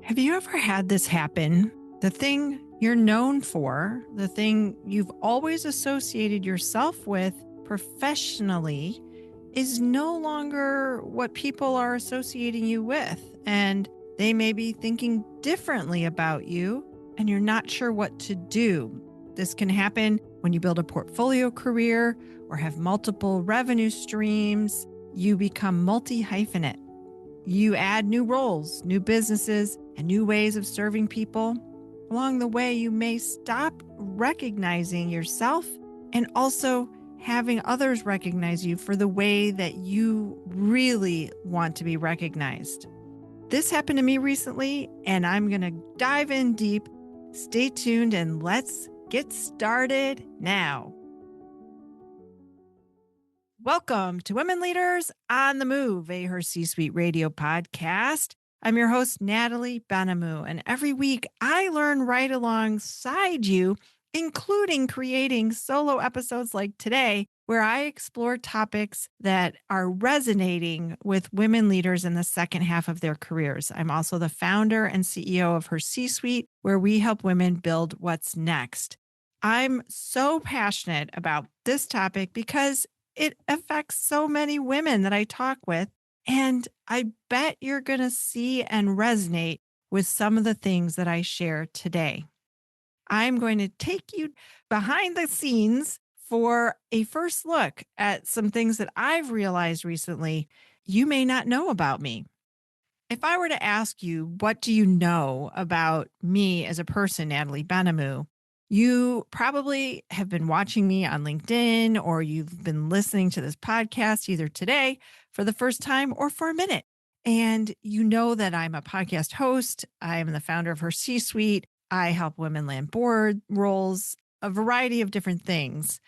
Have you ever had this happen? The thing you're known for, the thing you've always associated yourself with professionally, is no longer what people are associating you with. And they may be thinking differently about you, and you're not sure what to do. This can happen when you build a portfolio career or have multiple revenue streams. You become multi-hyphenate. You add new roles, new businesses, and new ways of serving people. Along the way, you may stop recognizing yourself and also having others recognize you for the way that you really want to be recognized. This happened to me recently, and I'm going to dive in deep. Stay tuned and let's get started now. Welcome to Women Leaders on the Move, a HerCsuite radio podcast. I'm your host, Natalie Benamou, and every week I learn right alongside you, including creating solo episodes like today, where I explore topics that are resonating with women leaders in the second half of their careers. I'm also the founder and CEO of HerCsuite, where we help women build what's next. I'm so passionate about this topic because it affects so many women that I talk with, and I bet you're going to see and resonate with some of the things that I share today. I'm going to take you behind the scenes for a first look at some things that I've realized recently you may not know about me. If I were to ask you, what do you know about me as a person, Natalie Benamou? You probably have been watching me on LinkedIn, or you've been listening to this podcast either today for the first time or for a minute. And you know that I'm a podcast host. I am the founder of HerCsuite. I help women land board roles, a variety of different things.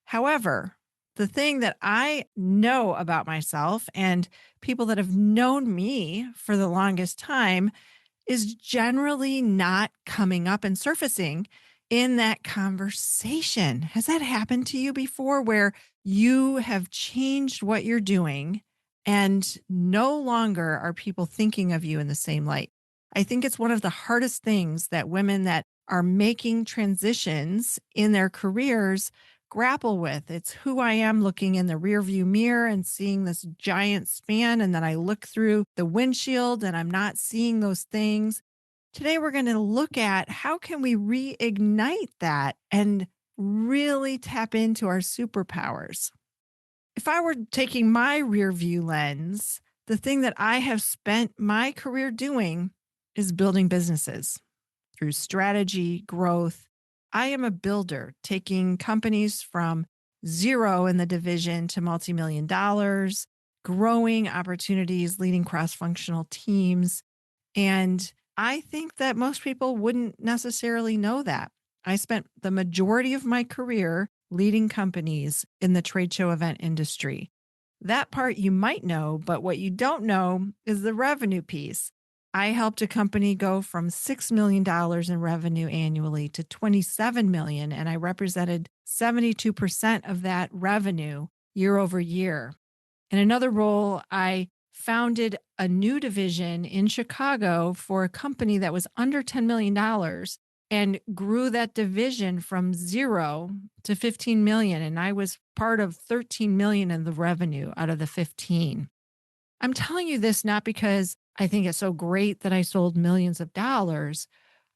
However, the thing that I know about myself and people that have known me for the longest time is generally not coming up and surfacing in that conversation. Has that happened to you before, where you have changed what you're doing and no longer are people thinking of you in the same light? I think it's one of the hardest things that women that are making transitions in their careers grapple with. It's who I am looking in the rearview mirror and seeing this giant span, and then I look through the windshield and I'm not seeing those things. Today, we're going to look at how can we reignite that and really tap into our superpowers. If I were taking my rear view lens, the thing that I have spent my career doing is building businesses through strategy, growth. I am a builder, taking companies from zero in the division to multi-million dollars, growing opportunities, leading cross-functional teams, and I think that most people wouldn't necessarily know that. I spent the majority of my career leading companies in the trade show event industry. That part you might know, but what you don't know is the revenue piece. I helped a company go from $6 million in revenue annually to $27 million, and I represented 72% of that revenue year over year. In another role, I founded a new division in Chicago for a company that was under $10 million and grew that division from zero to 15 million. And I was part of 13 million in the revenue out of the 15. I'm telling you this not because I think it's so great that I sold millions of dollars.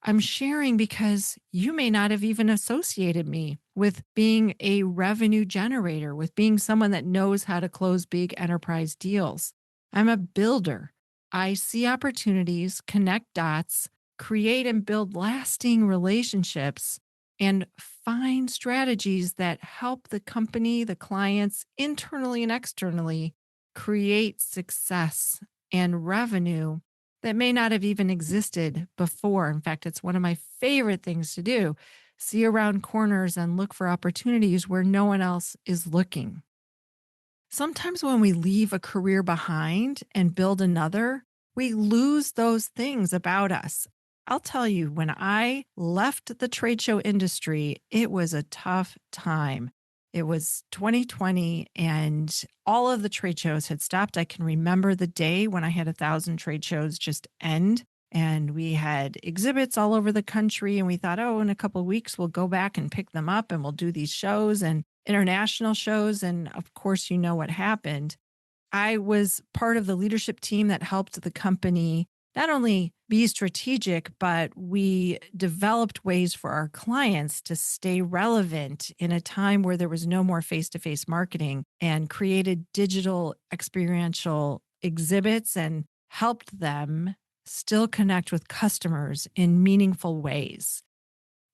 I'm sharing because you may not have even associated me with being a revenue generator, with being someone that knows how to close big enterprise deals. I'm a builder. I see opportunities, connect dots, create and build lasting relationships, and find strategies that help the company, the clients, internally and externally, create success and revenue that may not have even existed before. In fact, it's one of my favorite things to do. See around corners and look for opportunities where no one else is looking. Sometimes when we leave a career behind and build another, we lose those things about us. I'll tell you, when I left the trade show industry, it was a tough time. It was 2020 and all of the trade shows had stopped. I can remember the day when I had 1,000 trade shows just end. And we had exhibits all over the country. And we thought, oh, in a couple of weeks, we'll go back and pick them up and we'll do these shows and international shows. And of course, you know what happened. I was part of the leadership team that helped the company not only be strategic, but we developed ways for our clients to stay relevant in a time where there was no more face to face marketing and created digital experiential exhibits and helped them still connect with customers in meaningful ways.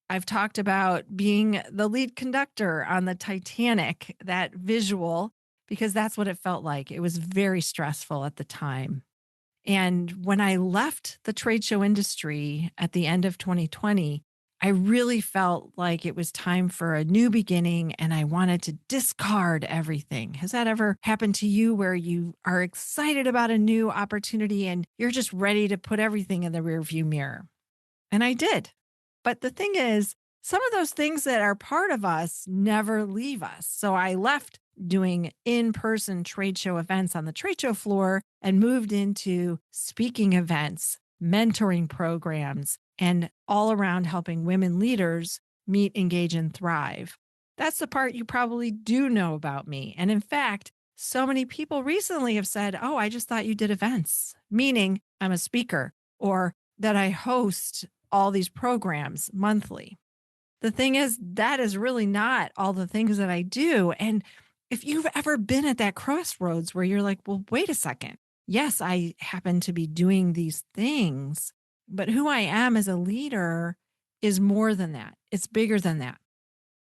I've talked about being the lead conductor on the Titanic, that visual, because that's what it felt like. It was very stressful at the time. And when I left the trade show industry at the end of 2020, I really felt like it was time for a new beginning and I wanted to discard everything. Has that ever happened to you where you are excited about a new opportunity and you're just ready to put everything in the rearview mirror? And I did. But the thing is, some of those things that are part of us never leave us. So I left doing in person trade show events on the trade show floor and moved into speaking events, mentoring programs, and all around helping women leaders meet, engage, and thrive. That's the part you probably do know about me. And in fact, so many people recently have said, oh, I just thought you did events, meaning I'm a speaker or that I host all these programs monthly. The thing is, that is really not all the things that I do. And if you've ever been at that crossroads where you're like, well, wait a second. Yes, I happen to be doing these things, but who I am as a leader is more than that. It's bigger than that.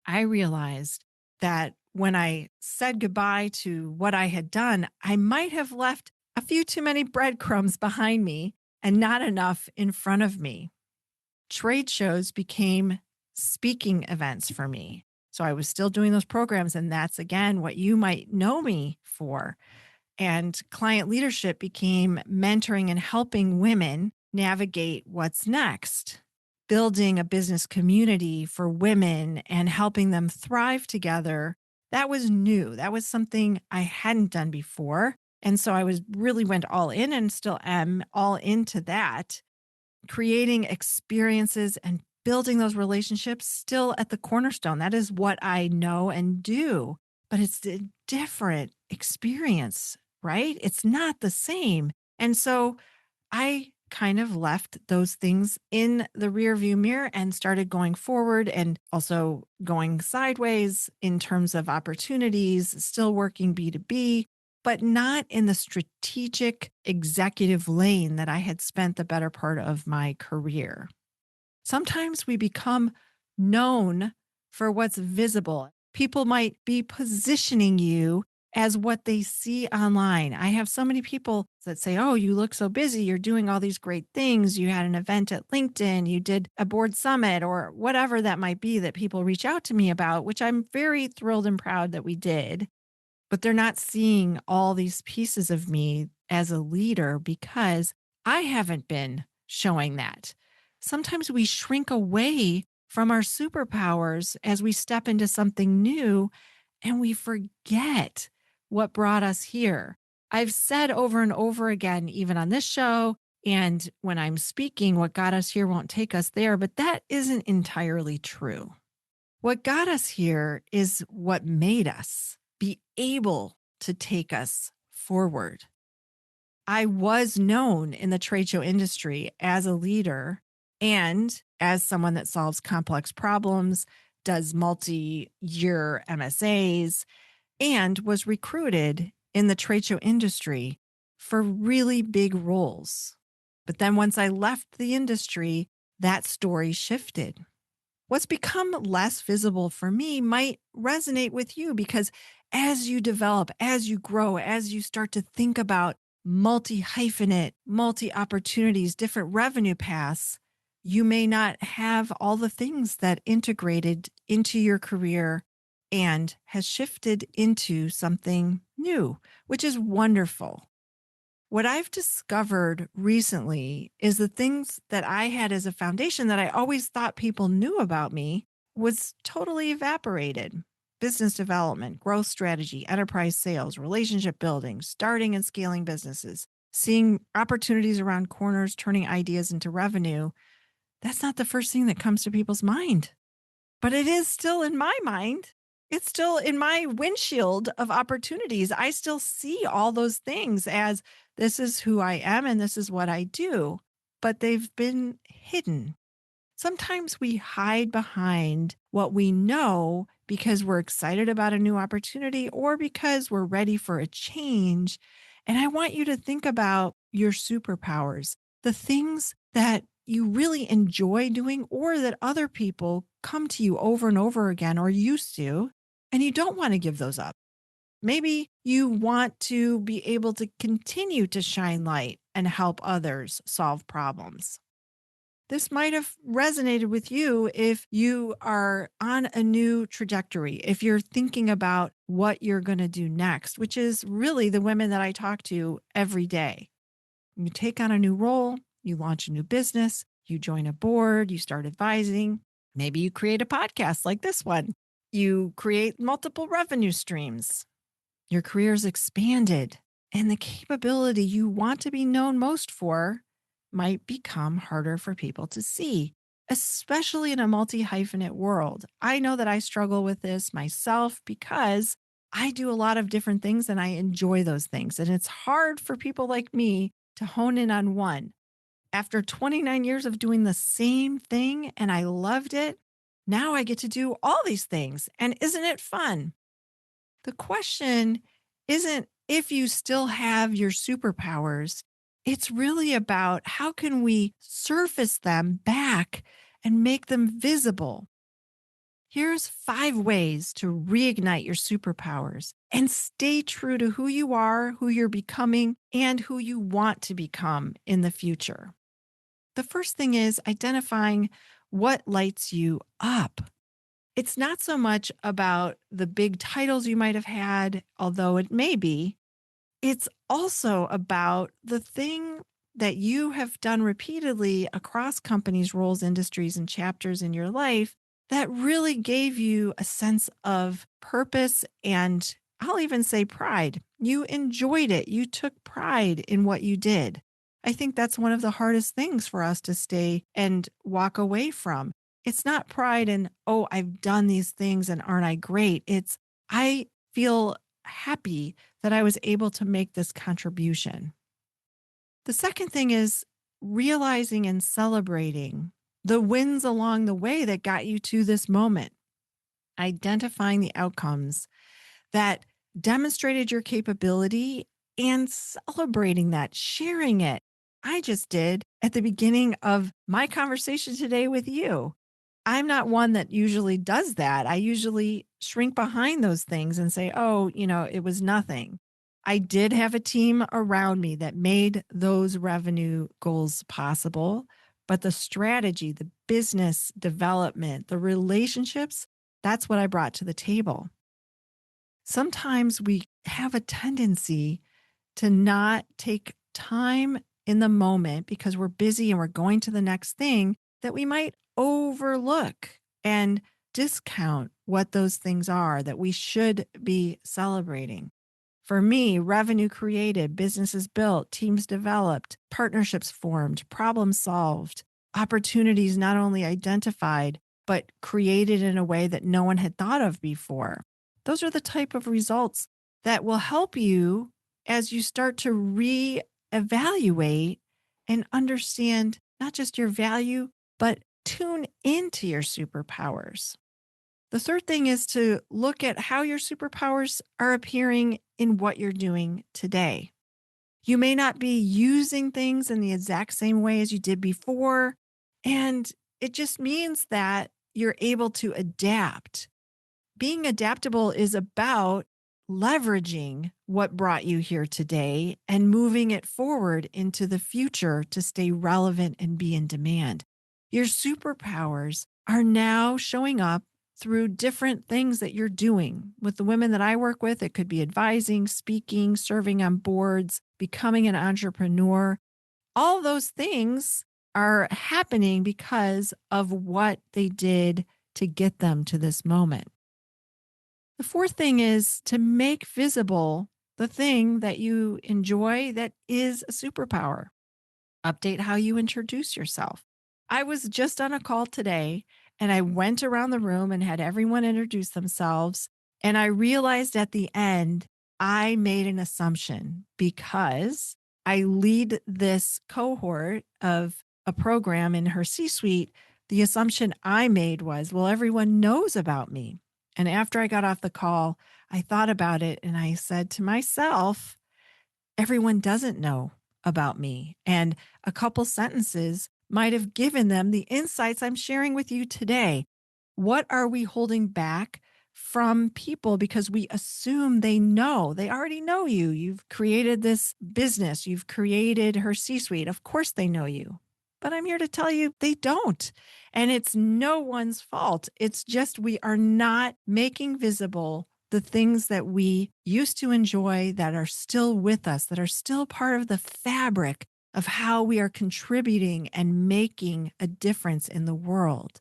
I realized that when I said goodbye to what I had done, I might have left a few too many breadcrumbs behind me and not enough in front of me. Trade shows became speaking events for me. So I was still doing those programs. And that's, again, what you might know me for. And client leadership became mentoring and helping women navigate what's next, building a business community for women and helping them thrive together. That was new. That was something I hadn't done before. And so I was really went all in and still am all into that, creating experiences and building those relationships still at the cornerstone. That is what I know and do, but it's a different experience, right? It's not the same. And so I kind of left those things in the rearview mirror and started going forward and also going sideways in terms of opportunities, still working B2B, but not in the strategic executive lane that I had spent the better part of my career. Sometimes we become known for what's visible. People might be positioning you as what they see online. I have so many people that say, oh, you look so busy. You're doing all these great things. You had an event at LinkedIn. You did a board summit or whatever that might be that people reach out to me about, which I'm very thrilled and proud that we did. But they're not seeing all these pieces of me as a leader because I haven't been showing that. Sometimes we shrink away from our superpowers as we step into something new and we forget what brought us here. I've said over and over again, even on this show and when I'm speaking, what got us here won't take us there, but that isn't entirely true. What got us here is what made us be able to take us forward. I was known in the trade show industry as a leader and as someone that solves complex problems, does multi-year MSAs, and was recruited in the trade show industry for really big roles. But then once I left the industry, that story shifted. What's become less visible for me might resonate with you because as you develop, as you grow, as you start to think about multi-hyphenate, multi-opportunities, different revenue paths, you may not have all the things that integrated into your career and has shifted into something new, which is wonderful. What I've discovered recently is the things that I had as a foundation that I always thought people knew about me was totally evaporated. Business development, growth strategy, enterprise sales, relationship building, starting and scaling businesses, seeing opportunities around corners, turning ideas into revenue, that's not the first thing that comes to people's mind. But it is still in my mind. It's still in my windshield of opportunities. I still see all those things as this is who I am and this is what I do, but they've been hidden. Sometimes we hide behind what we know because we're excited about a new opportunity or because we're ready for a change. And I want you to think about your superpowers, the things that you really enjoy doing or that other people come to you over and over again or used to, and you don't want to give those up. Maybe you want to be able to continue to shine light and help others solve problems. This might have resonated with you if you are on a new trajectory, if you're thinking about what you're going to do next, which is really the women that I talk to every day. You take on a new role, you launch a new business, you join a board, you start advising. Maybe you create a podcast like this one. You create multiple revenue streams. Your career's expanded, and the capability you want to be known most for might become harder for people to see, especially in a multi hyphenate world. I know that I struggle with this myself because I do a lot of different things and I enjoy those things. And it's hard for people like me to hone in on one. After 29 years of doing the same thing and I loved it, now I get to do all these things. And isn't it fun? The question isn't if you still have your superpowers. It's really about how can we surface them back and make them visible. Here's 5 ways to reignite your superpowers and stay true to who you are, who you're becoming, and who you want to become in the future. The first thing is identifying what lights you up. It's not so much about the big titles you might have had, although it may be. It's also about the thing that you have done repeatedly across companies, roles, industries, and chapters in your life that really gave you a sense of purpose and I'll even say pride. You enjoyed it. You took pride in what you did. I think that's one of the hardest things for us to stay and walk away from. It's not pride in, oh, I've done these things and aren't I great? It's, I feel happy that I was able to make this contribution. The second thing is realizing and celebrating the wins along the way that got you to this moment, identifying the outcomes that demonstrated your capability and celebrating that, sharing it. I just did at the beginning of my conversation today with you. I'm not one that usually does that. I usually shrink behind those things and say, oh, it was nothing. I did have a team around me that made those revenue goals possible. But the strategy, the business development, the relationships, that's what I brought to the table. Sometimes we have a tendency to not take time in the moment because we're busy and we're going to the next thing that we might overlook and discount what those things are that we should be celebrating. For me, revenue created, businesses built, teams developed, partnerships formed, problems solved, opportunities not only identified, but created in a way that no one had thought of before. Those are the type of results that will help you as you start to reevaluate and understand not just your value, but tune into your superpowers. The third thing is to look at how your superpowers are appearing in what you're doing today. You may not be using things in the exact same way as you did before, and it just means that you're able to adapt. Being adaptable is about leveraging what brought you here today and moving it forward into the future to stay relevant and be in demand. Your superpowers are now showing up through different things that you're doing. With the women that I work with, it could be advising, speaking, serving on boards, becoming an entrepreneur. All those things are happening because of what they did to get them to this moment. The fourth thing is to make visible the thing that you enjoy that is a superpower. Update how you introduce yourself. I was just on a call today and I went around the room and had everyone introduce themselves. And I realized at the end, I made an assumption because I lead this cohort of a program in HerCsuite. The assumption I made was, well, everyone knows about me. And after I got off the call, I thought about it and I said to myself, everyone doesn't know about me. And a couple sentences might have given them the insights I'm sharing with you today. What are we holding back from people because we assume they know? They already know you. You've created this business, you've created HerCsuite. Of course, they know you. But I'm here to tell you they don't. And it's no one's fault. It's just we are not making visible the things that we used to enjoy that are still with us, that are still part of the fabric of how we are contributing and making a difference in the world.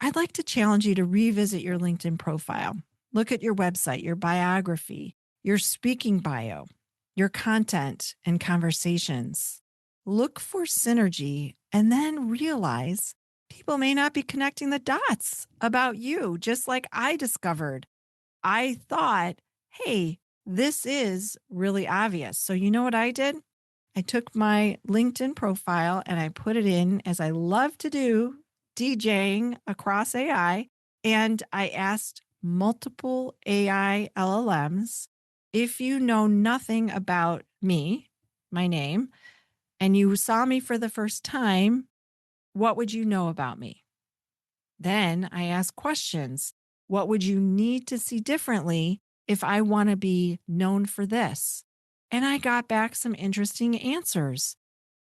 I'd like to challenge you to revisit your LinkedIn profile. Look at your website, your biography, your speaking bio, your content and conversations. Look for synergy and then realize people may not be connecting the dots about you, just like I discovered. I thought, hey, this is really obvious. So, you know what I did? I took my LinkedIn profile and I put it in, as I love to do, DJing across AI. And I asked multiple AI LLMs, if you know nothing about me, my name, and you saw me for the first time, what would you know about me? Then I ask questions. What would you need to see differently if I want to be known for this? And I got back some interesting answers.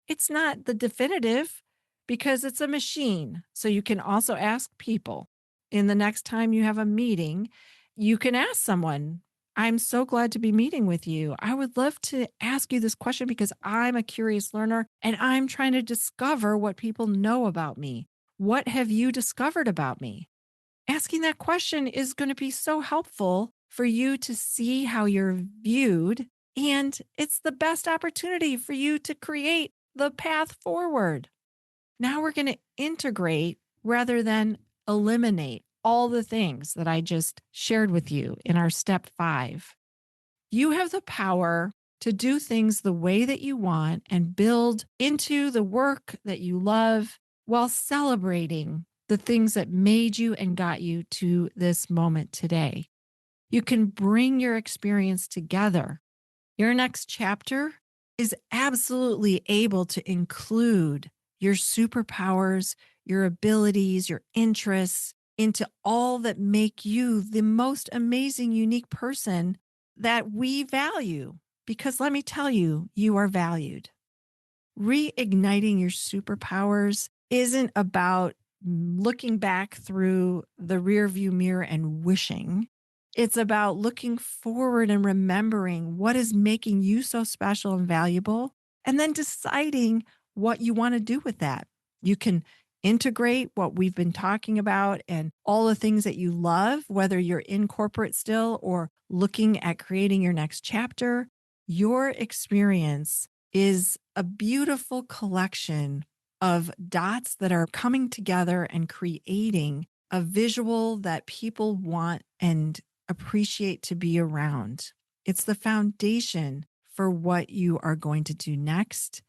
It's not the definitive because it's a machine. So you can also ask people. In the next time you have a meeting, you can ask someone, I'm so glad to be meeting with you. I would love to ask you this question because I'm a curious learner and I'm trying to discover what people know about me. What have you discovered about me? Asking that question is going to be so helpful for you to see how you're viewed. And it's the best opportunity for you to create the path forward. Now we're going to integrate rather than eliminate all the things that I just shared with you in our step 5. You have the power to do things the way that you want and build into the work that you love while celebrating the things that made you and got you to this moment today. You can bring your experience together. Your next chapter is absolutely able to include your superpowers, your abilities, your interests into all that make you the most amazing, unique person that we value. Because let me tell you, you are valued. Reigniting your superpowers isn't about looking back through the rearview mirror and wishing. It's about looking forward and remembering what is making you so special and valuable, and then deciding what you want to do with that. You can integrate what we've been talking about and all the things that you love, whether you're in corporate still or looking at creating your next chapter. Your experience is a beautiful collection of dots that are coming together and creating a visual that people want and appreciate to be around. It's the foundation for what you are going to do next.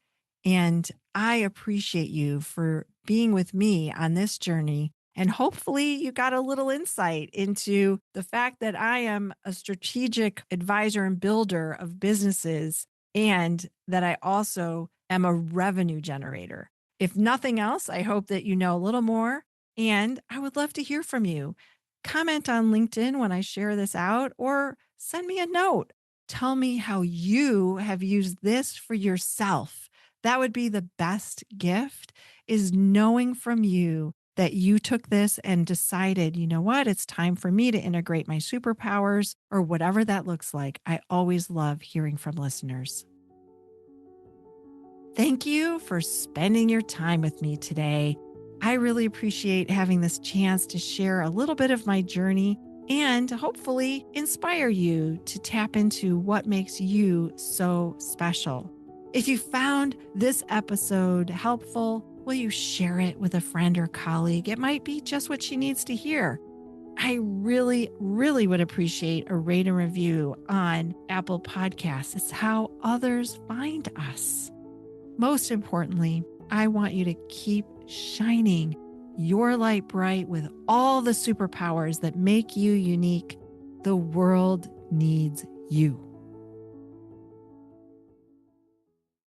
And I appreciate you for being with me on this journey. And hopefully, you got a little insight into the fact that I am a strategic advisor and builder of businesses, and that I also am a revenue generator. If nothing else, I hope that you know a little more. And I would love to hear from you. Comment on LinkedIn when I share this out, or send me a note. Tell me how you have used this for yourself. That would be the best gift, is knowing from you that you took this and decided, you know what, it's time for me to integrate my superpowers, or whatever that looks like. I always love hearing from listeners. Thank you for spending your time with me today. I really appreciate having this chance to share a little bit of my journey and hopefully inspire you to tap into what makes you so special. If you found this episode helpful, will you share it with a friend or colleague? It might be just what she needs to hear. I really, really would appreciate a rate and review on Apple Podcasts. It's how others find us. Most importantly, I want you to keep shining your light bright with all the superpowers that make you unique. The world needs you.